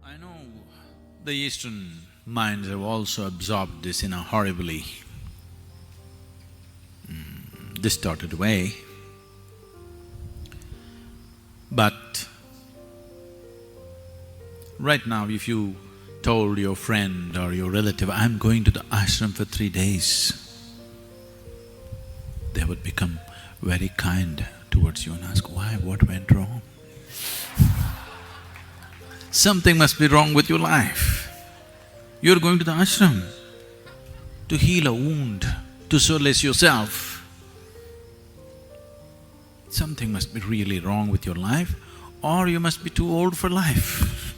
I know the Eastern minds have also absorbed this in a horribly distorted way. But right now, if you told your friend or your relative, I'm going to the ashram for 3 days, they would become very kind towards you and ask, why, what went wrong? Something must be wrong with your life. You're going to the ashram to heal a wound, to solace yourself. Something must be really wrong with your life, or you must be too old for life.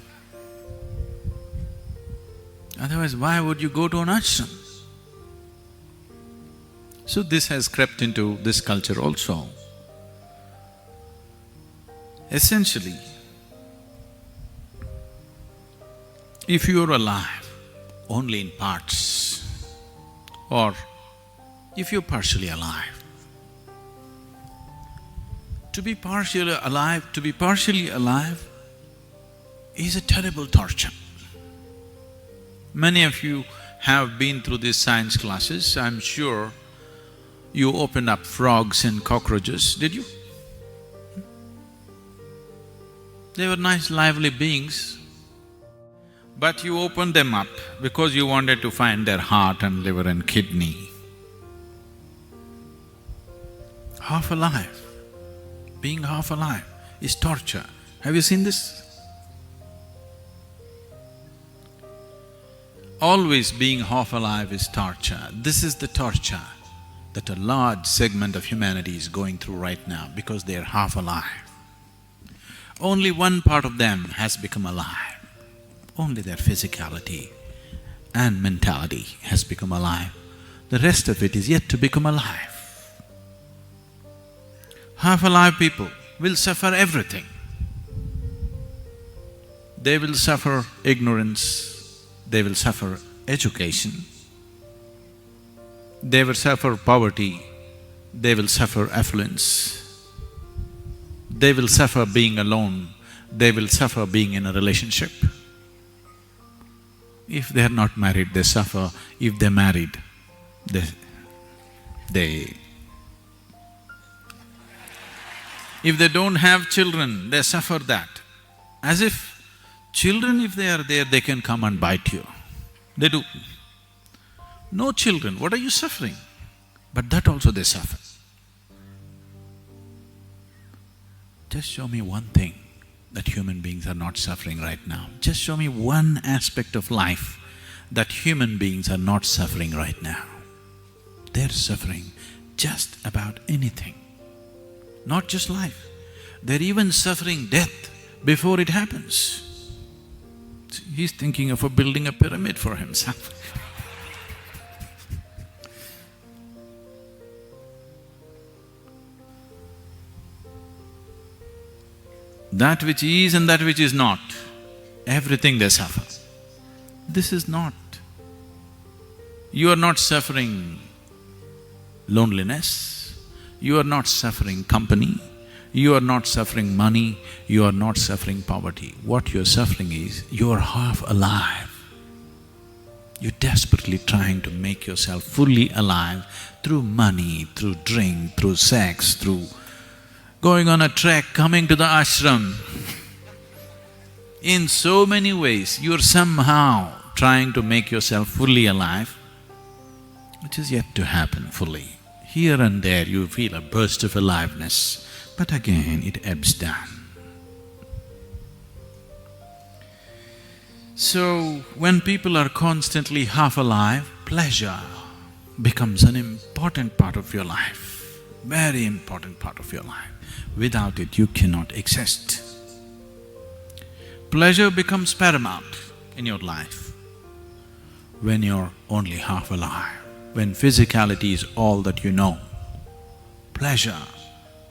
Otherwise, why would you go to an ashram? So this has crept into this culture also. Essentially, if you're alive only in parts, or if you're partially alive, to be partially alive is a terrible torture. Many of you have been through these science classes. I'm sure you opened up frogs and cockroaches, did you? They were nice, lively beings, but you opened them up because you wanted to find their heart and liver and kidney. Half alive, being half alive is torture. Have you seen this? Always being half alive is torture. This is the torture that a large segment of humanity is going through right now because they're half alive. Only one part of them has become alive. Only their physicality and mentality has become alive. The rest of it is yet to become alive. Half-alive people will suffer everything. They will suffer ignorance, they will suffer education, they will suffer poverty, they will suffer affluence, they will suffer being alone, they will suffer being in a relationship. If they're not married, they suffer. If they're married, if they don't have children, they suffer that. As if children, if they are there, they can come and bite you. They do. No children, what are you suffering? But that also they suffer. Just show me one thing that human beings are not suffering right now. Just show me one aspect of life that human beings are not suffering right now. They're suffering just about anything, not just life. They're even suffering death before it happens. He's thinking of building a pyramid for himself. That which is and that which is not, everything they suffer. This is not. You are not suffering loneliness, you are not suffering company, you are not suffering money, you are not suffering poverty. What you're suffering is, you're half alive. You're desperately trying to make yourself fully alive through money, through drink, through sex, through going on a trek, coming to the ashram. In so many ways, you're somehow trying to make yourself fully alive, which is yet to happen fully. Here and there you feel a burst of aliveness, but again it ebbs down. So, when people are constantly half alive, pleasure becomes an important part of your life, very important part of your life. Without it, you cannot exist. Pleasure becomes paramount in your life when you're only half alive, when physicality is all that you know. Pleasure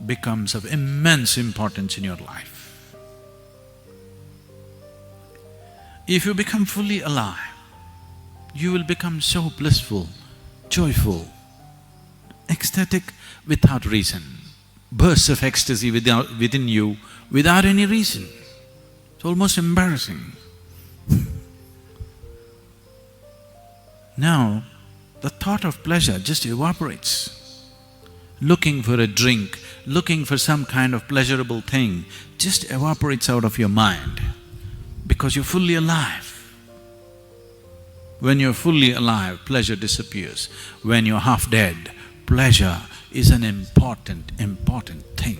becomes of immense importance in your life. If you become fully alive, you will become so blissful, joyful, ecstatic without reason. Bursts of ecstasy within you without any reason. It's almost embarrassing. Now, the thought of pleasure just evaporates. Looking for a drink, looking for some kind of pleasurable thing just evaporates out of your mind because you're fully alive. When you're fully alive, pleasure disappears. When you're half dead, pleasure is an important thing.